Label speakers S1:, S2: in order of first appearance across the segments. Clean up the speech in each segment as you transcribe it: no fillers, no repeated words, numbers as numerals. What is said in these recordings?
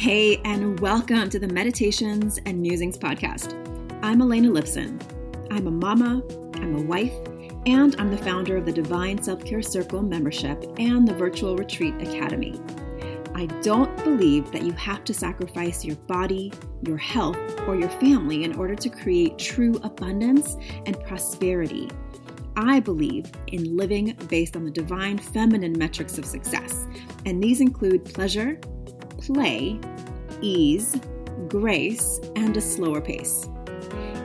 S1: Hey, and welcome to the Meditations and Musings podcast. I'm Elena Lipson. I'm a mama, I'm a wife, and I'm the founder of the Divine Self-Care Circle membership and the Virtual Retreat Academy. I don't believe that you have to sacrifice your body, your health, or your family in order to create true abundance and prosperity. I believe in living based on the divine feminine metrics of success, and these include pleasure, play, ease, grace, and a slower pace.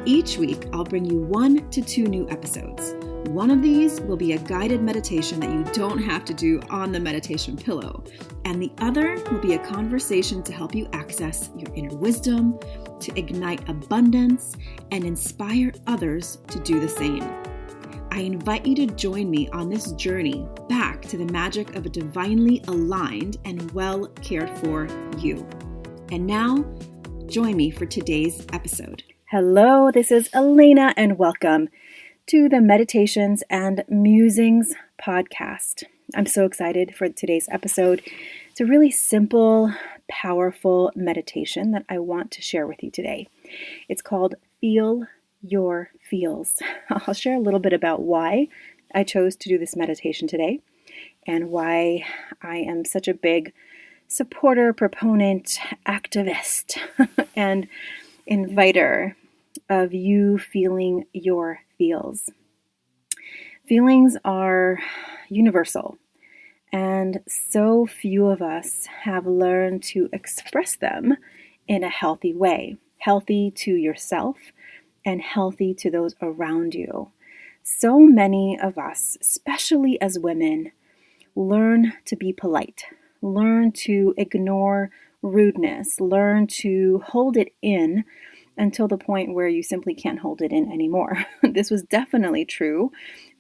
S1: Each week, I'll bring you 1 to 2 new episodes. One of these will be a guided meditation that you don't have to do on the meditation pillow, and the other will be a conversation to help you access your inner wisdom, to ignite abundance, and inspire others to do the same. I invite you to join me on this journey back to the magic of a divinely aligned and well cared for you. And now, join me for today's episode. Hello, this is Elena, and welcome to the Meditations and Musings podcast. I'm so excited for today's episode. It's a really simple, powerful meditation that I want to share with you today. It's called Feel Your Feels. I'll share a little bit about why I chose to do this meditation today and why I am such a big supporter, proponent, activist, and inviter of you feeling your feels. Feelings are universal, and so few of us have learned to express them in a healthy way, healthy to yourself and healthy to those around you. So many of us, especially as women, learn to be polite, learn to ignore rudeness, learn to hold it in until the point where you simply can't hold it in anymore. This was definitely true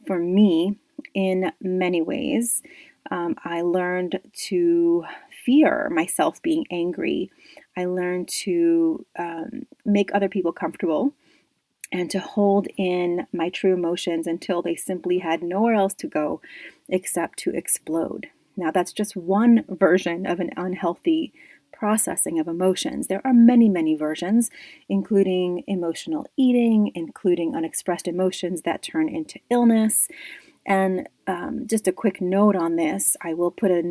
S1: for me in many ways. I learned to fear myself being angry. I learned to make other people comfortable and to hold in my true emotions until they simply had nowhere else to go except to explode. Now, that's just one version of an unhealthy processing of emotions. There are many, many versions, including emotional eating, including unexpressed emotions that turn into illness. And just a quick note on this, I will put a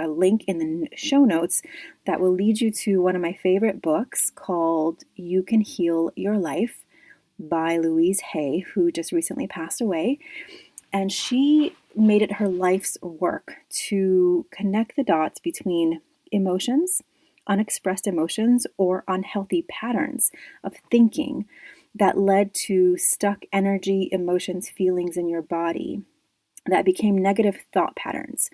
S1: link in the show notes that will lead you to one of my favorite books called You Can Heal Your Life by Louise, who just recently passed away. And she made it her life's work to connect the dots between emotions, unexpressed emotions, or unhealthy patterns of thinking that led to stuck energy, emotions, feelings in your body that became negative thought patterns.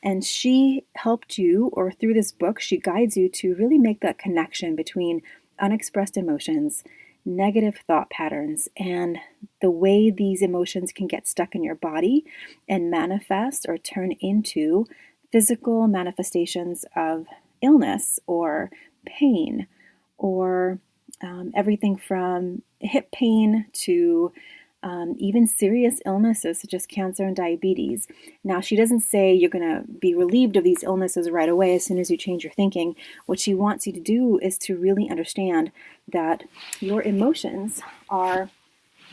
S1: And she helped you, or through this book, she guides you to really make that connection between unexpressed emotions, negative thought patterns, and the way these emotions can get stuck in your body and manifest or turn into physical manifestations of illness or pain, or everything from hip pain to even serious illnesses such as cancer and diabetes. Now, she doesn't say you're going to be relieved of these illnesses right away as soon as you change your thinking. What she wants you to do is to really understand that your emotions are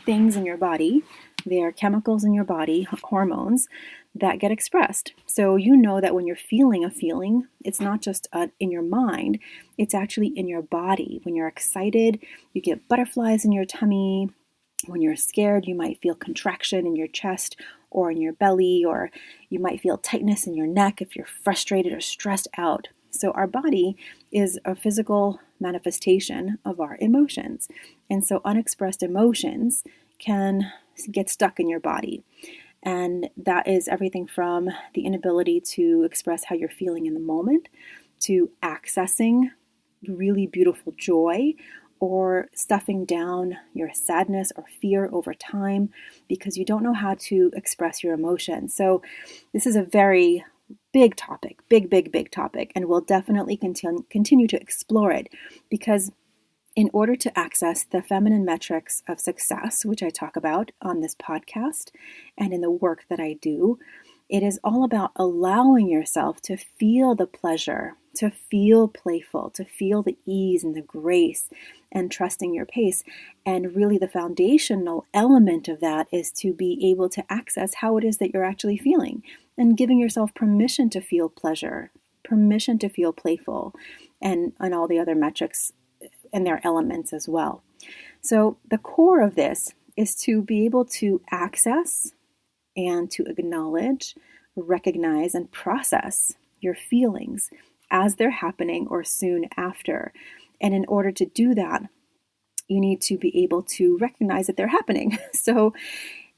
S1: things in your body. They are chemicals in your body, hormones, that get expressed. So you know that when you're feeling a feeling, it's not just in your mind, it's actually in your body. When you're excited, you get butterflies in your tummy. When you're scared, you might feel contraction in your chest or in your belly, or you might feel tightness in your neck if you're frustrated or stressed out. So our body is a physical manifestation of our emotions. And so unexpressed emotions can get stuck in your body. And that is everything from the inability to express how you're feeling in the moment, to accessing really beautiful joy, or stuffing down your sadness or fear over time because you don't know how to express your emotions. So this is a very big topic, big topic, and we'll definitely continue to explore it, because in order to access the feminine metrics of success, which I talk about on this podcast and in the work that I do, It is all about allowing yourself to feel the pleasure, to feel playful, to feel the ease and the grace, and trusting your pace. And really the foundational element of that is to be able to access how it is that you're actually feeling, and giving yourself permission to feel pleasure, permission to feel playful, and all the other metrics and their elements as well. So the core of this is to be able to access and to acknowledge, recognize, and process your feelings as they're happening or soon after. And in order to do that, you need to be able to recognize that they're happening. So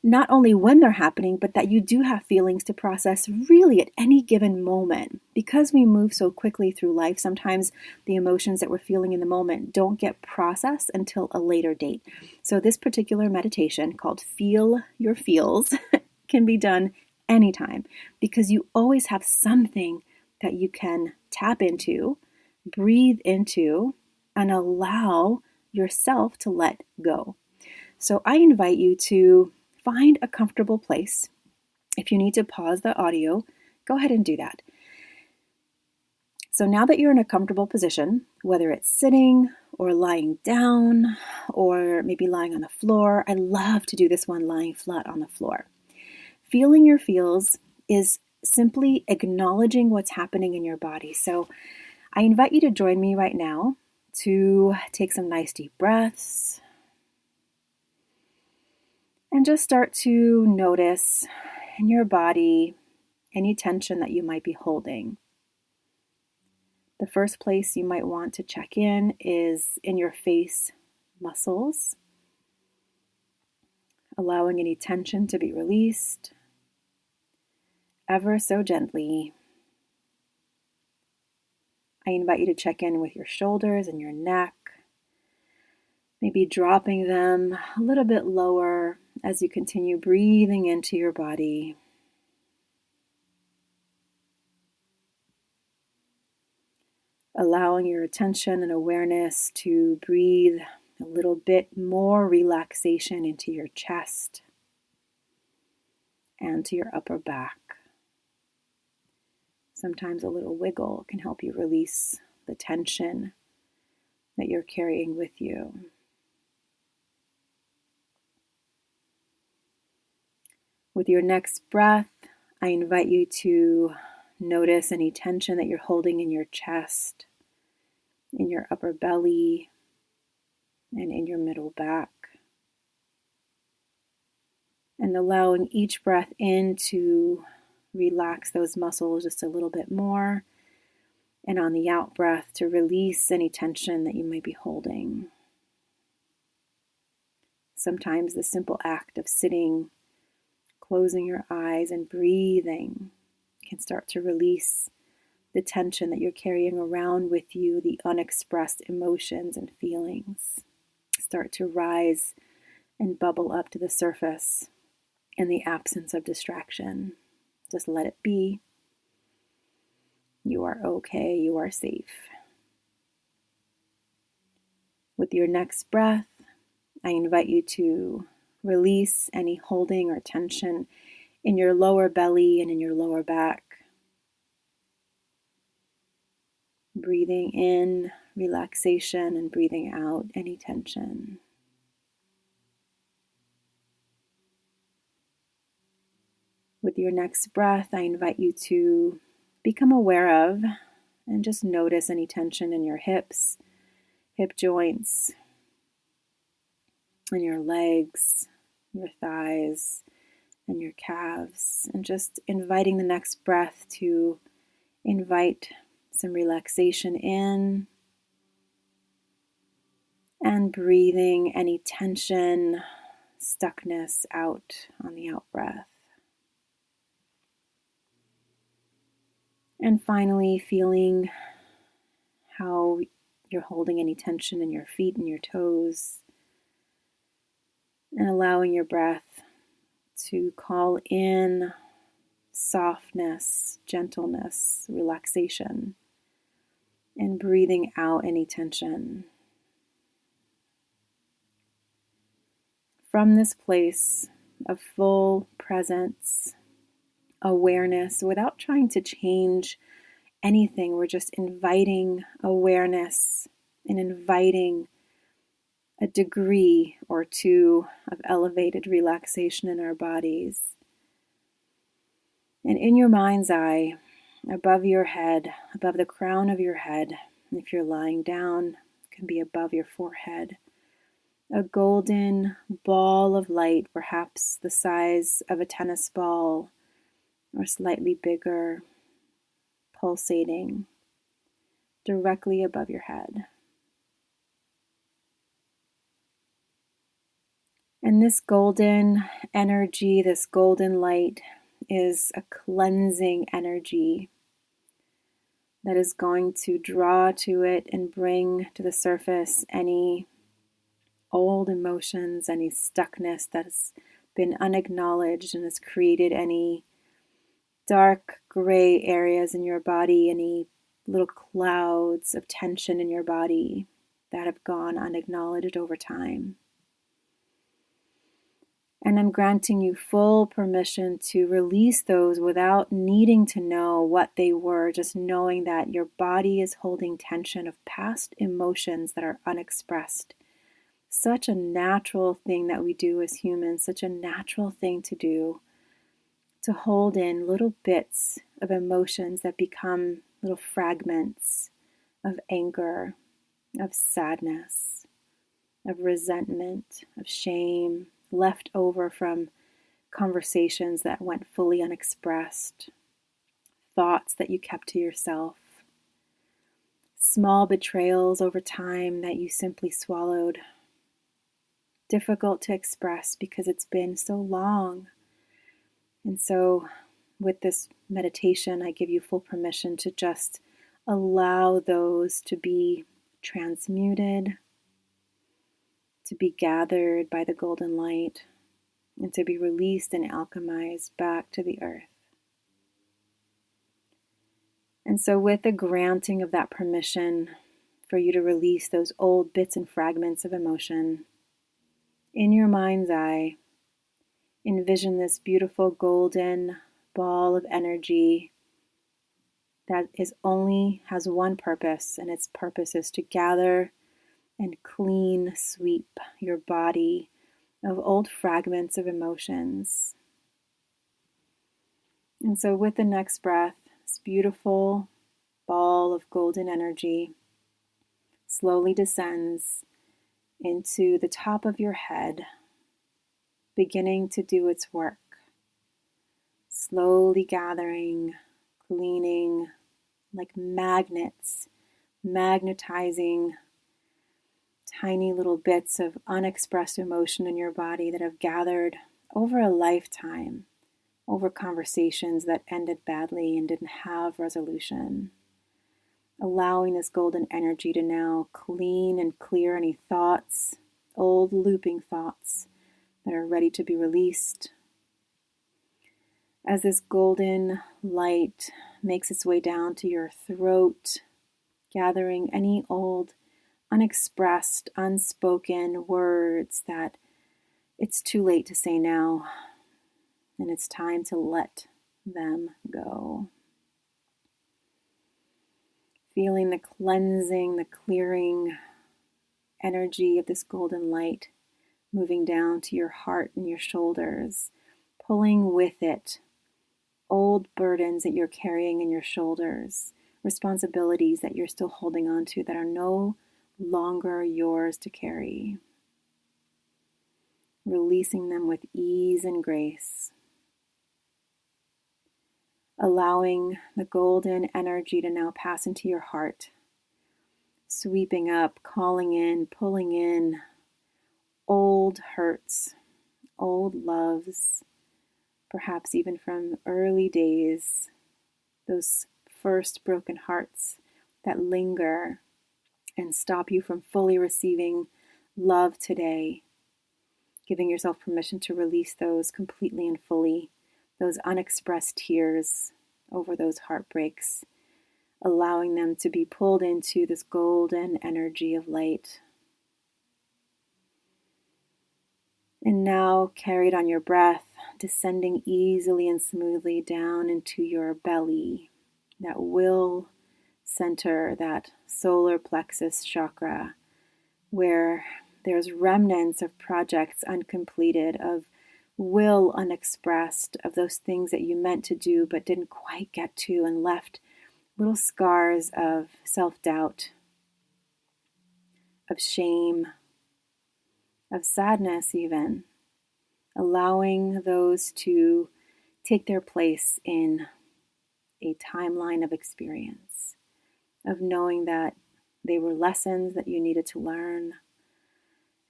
S1: not only when they're happening, but that you do have feelings to process really at any given moment. Because we move so quickly through life, sometimes the emotions that we're feeling in the moment don't get processed until a later date. So this particular meditation, called Feel Your Feels, can be done anytime, because you always have something that you can tap into, breathe into, and allow yourself to let go. So I invite you to find a comfortable place. If you need to pause the audio, go ahead and do that. So now that you're in a comfortable position, whether it's sitting or lying down or maybe lying on the floor, I love to do this one lying flat on the floor. Feeling your feels is simply acknowledging what's happening in your body. So I invite you to join me right now to take some nice deep breaths and just start to notice in your body any tension that you might be holding. The first place you might want to check in is in your face muscles, allowing any tension to be released ever so gently. I invite you to check in with your shoulders and your neck, maybe dropping them a little bit lower as you continue breathing into your body. Allowing your attention and awareness to breathe a little bit more relaxation into your chest and to your upper back. Sometimes a little wiggle can help you release the tension that you're carrying with you. With your next breath, I invite you to notice any tension that you're holding in your chest, in your upper belly, and in your middle back. And allowing each breath in to relax those muscles just a little bit more. And on the out breath to release any tension that you might be holding. Sometimes the simple act of sitting, closing your eyes and breathing can start to release the tension that you're carrying around with you, the unexpressed emotions and feelings. Start to rise and bubble up to the surface in the absence of distraction. Just let it be. You are okay. You are safe. With your next breath, I invite you to release any holding or tension in your lower belly and in your lower back. Breathing in relaxation and breathing out any tension. With your next breath, I invite you to become aware of and just notice any tension in your hips, hip joints, in your legs, your thighs, and your calves. And just inviting the next breath to invite some relaxation in and breathing any tension, stuckness out on the out breath. And finally, feeling how you're holding any tension in your feet and your toes, and allowing your breath to call in softness, gentleness, relaxation, and breathing out any tension. From this place of full presence awareness without trying to change anything. We're just inviting awareness and inviting a degree or two of elevated relaxation in our bodies. And in your mind's eye, above your head, above the crown of your head, if you're lying down, it can be above your forehead, a golden ball of light, perhaps the size of a tennis ball or slightly bigger, pulsating directly above your head. And this golden energy, this golden light, is a cleansing energy that is going to draw to it and bring to the surface any old emotions, any stuckness that's been unacknowledged and has created any dark gray areas in your body, any little clouds of tension in your body that have gone unacknowledged over time. And I'm granting you full permission to release those without needing to know what they were, just knowing that your body is holding tension of past emotions that are unexpressed. Such a natural thing that we do as humans, such a natural thing to do, to hold in little bits of emotions that become little fragments of anger, of sadness, of resentment, of shame, left over from conversations that went fully unexpressed, thoughts that you kept to yourself, small betrayals over time that you simply swallowed, difficult to express because it's been so long. And so with this meditation, I give you full permission to just allow those to be transmuted, to be gathered by the golden light, and to be released and alchemized back to the earth. And so with the granting of that permission for you to release those old bits and fragments of emotion, in your mind's eye, envision this beautiful golden ball of energy that has one purpose, and its purpose is to gather and clean sweep your body of old fragments of emotions. And so with the next breath, this beautiful ball of golden energy slowly descends into the top of your head, beginning to do its work, slowly gathering, cleaning, like magnets, magnetizing tiny little bits of unexpressed emotion in your body that have gathered over a lifetime, over conversations that ended badly and didn't have resolution. Allowing this golden energy to now clean and clear any thoughts, old looping thoughts that are ready to be released. As this golden light makes its way down to your throat, gathering any old unexpressed, unspoken words that it's too late to say now, and it's time to let them go. Feeling the cleansing, the clearing energy of this golden light moving down to your heart and your shoulders, pulling with it old burdens that you're carrying in your shoulders, responsibilities that you're still holding on to that are no longer yours to carry. Releasing them with ease and grace. Allowing the golden energy to now pass into your heart, sweeping up, calling in, pulling in old hurts, old loves, perhaps even from early days, those first broken hearts that linger and stop you from fully receiving love today, giving yourself permission to release those completely and fully, those unexpressed tears over those heartbreaks, allowing them to be pulled into this golden energy of light. And now, carried on your breath, descending easily and smoothly down into your belly, that will center, that solar plexus chakra, where there's remnants of projects uncompleted, of will unexpressed, of those things that you meant to do but didn't quite get to, and left little scars of self-doubt, of shame, of sadness even, allowing those to take their place in a timeline of experience, of knowing that they were lessons that you needed to learn.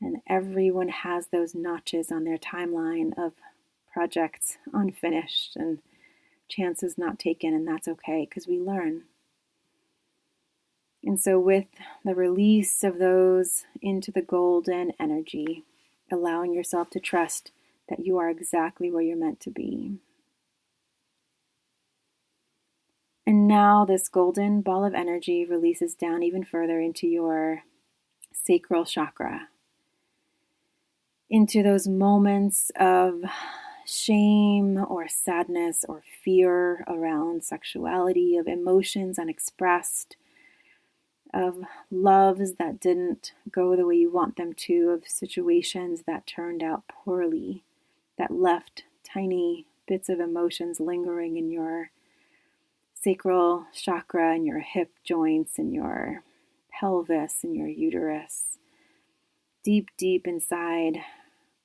S1: And everyone has those notches on their timeline of projects unfinished and chances not taken, and that's okay because we learn. And so with the release of those into the golden energy, allowing yourself to trust that you are exactly where you're meant to be. And now this golden ball of energy releases down even further into your sacral chakra, into those moments of shame or sadness or fear around sexuality, of emotions unexpressed, of loves that didn't go the way you want them to, of situations that turned out poorly, that left tiny bits of emotions lingering in your sacral chakra, in your hip joints, in your pelvis, in your uterus, deep, deep inside,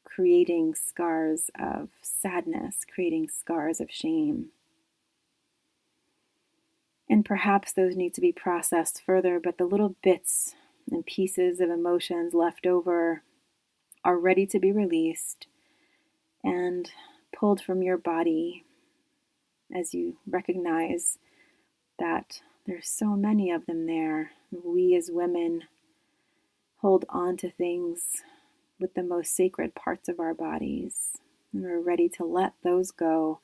S1: creating scars of sadness, creating scars of shame. And perhaps those need to be processed further, but the little bits and pieces of emotions left over are ready to be released and pulled from your body as you recognize that there's so many of them there. We as women hold on to things with the most sacred parts of our bodies, and we're ready to let those go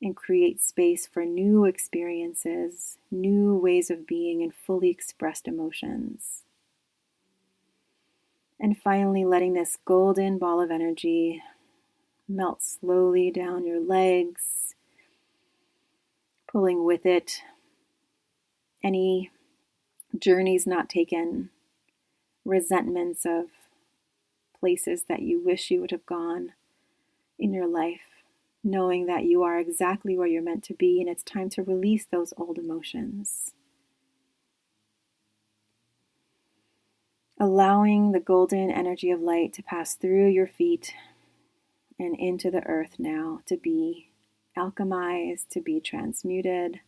S1: and create space for new experiences, new ways of being, and fully expressed emotions. And finally, letting this golden ball of energy melt slowly down your legs, pulling with it any journeys not taken, resentments of places that you wish you would have gone in your life, knowing that you are exactly where you're meant to be, and it's time to release those old emotions. Allowing the golden energy of light to pass through your feet and into the earth now, to be alchemized, to be transmuted.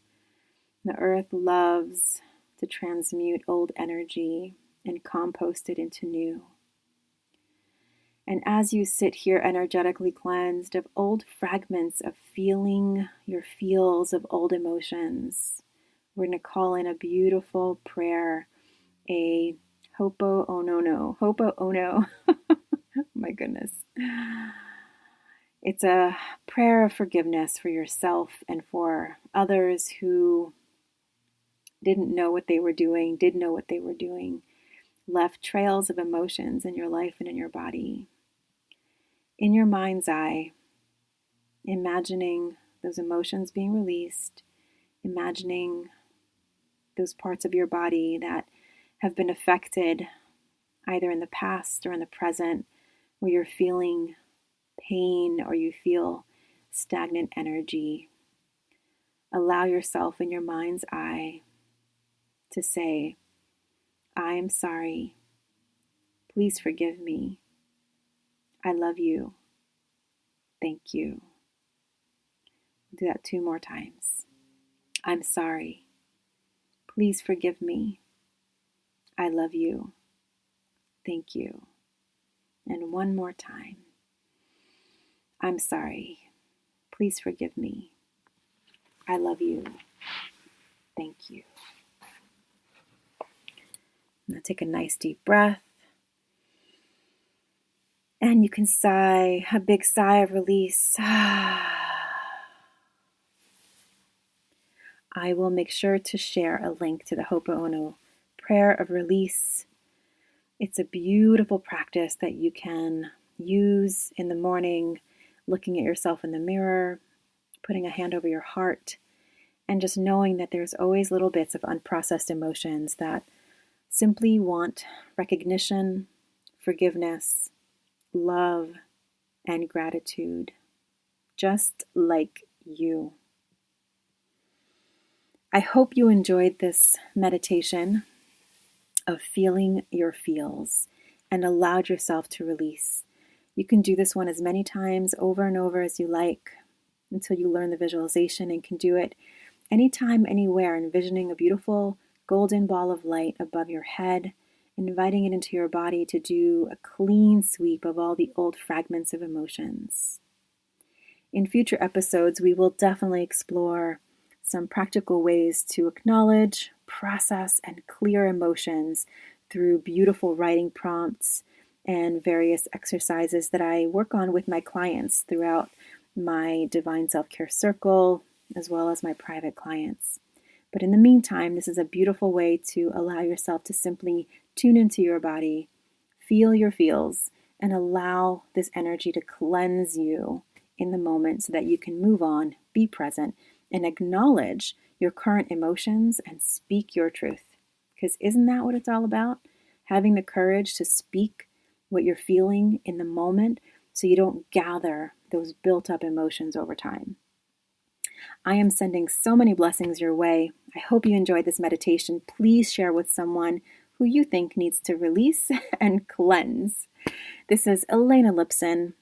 S1: The earth loves to transmute old energy and compost it into new. And as you sit here energetically cleansed of old fragments of feeling your feels of old emotions, we're going to call in a beautiful prayer, a ho'oponopono. Ho'oponopono. My goodness. It's a prayer of forgiveness for yourself and for others who didn't know what they were doing, did know what they were doing, left trails of emotions in your life and in your body. In your mind's eye, imagining those emotions being released, imagining those parts of your body that have been affected either in the past or in the present, where you're feeling pain or you feel stagnant energy. Allow yourself in your mind's eye to say, I am sorry. Please forgive me. I love you. Thank you. Do that 2 more times. I'm sorry. Please forgive me. I love you. Thank you. And 1 more time. I'm sorry. Please forgive me. I love you. Thank you. Now take a nice deep breath. And you can sigh, a big sigh of release. I will make sure to share a link to the Ho'oponopono prayer of release. It's a beautiful practice that you can use in the morning, looking at yourself in the mirror, putting a hand over your heart, and just knowing that there's always little bits of unprocessed emotions that simply want recognition, forgiveness, love, and gratitude, just like you. I hope you enjoyed this meditation of feeling your feels and allowed yourself to release. You can do this one as many times over and over as you like until you learn the visualization, and can do it anytime, anywhere, envisioning a beautiful golden ball of light above your head, inviting it into your body to do a clean sweep of all the old fragments of emotions. In future episodes, we will definitely explore some practical ways to acknowledge, process, and clear emotions through beautiful writing prompts and various exercises that I work on with my clients throughout my Divine Self-Care Circle, as well as my private clients. But in the meantime, this is a beautiful way to allow yourself to simply tune into your body, feel your feels, and allow this energy to cleanse you in the moment so that you can move on, be present, and acknowledge your current emotions and speak your truth. Because isn't that what it's all about? Having the courage to speak what you're feeling in the moment so you don't gather those built-up emotions over time. I am sending so many blessings your way. I hope you enjoyed this meditation. Please share with someone who you think needs to release and cleanse. This is Elena Lipson,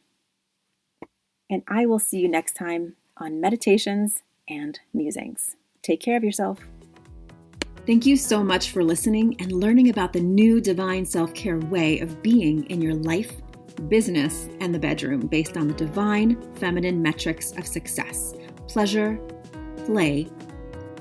S1: and I will see you next time on Meditations and Musings. Take care of yourself. Thank you so much for listening and learning about the new Divine Self-Care way of being in your life, business, and the bedroom based on the divine feminine metrics of success: pleasure, play,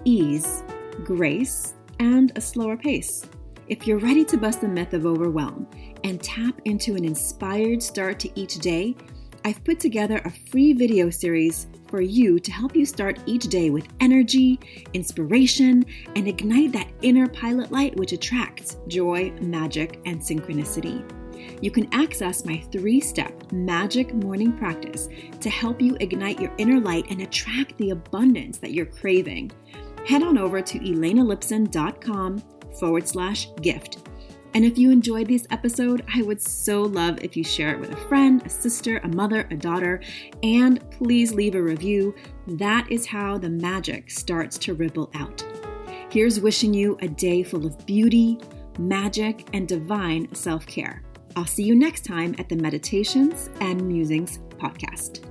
S1: ease, grace, and a slower pace. If you're ready to bust the myth of overwhelm and tap into an inspired start to each day, I've put together a free video series for you to help you start each day with energy, inspiration, and ignite that inner pilot light which attracts joy, magic, and synchronicity. You can access my 3-step magic morning practice to help you ignite your inner light and attract the abundance that you're craving. Head on over to elenalipson.com/gift. And if you enjoyed this episode, I would so love if you share it with a friend, a sister, a mother, a daughter, and please leave a review. That is how the magic starts to ripple out. Here's wishing you a day full of beauty, magic, and divine self-care. I'll see you next time at the Meditations and Musings podcast.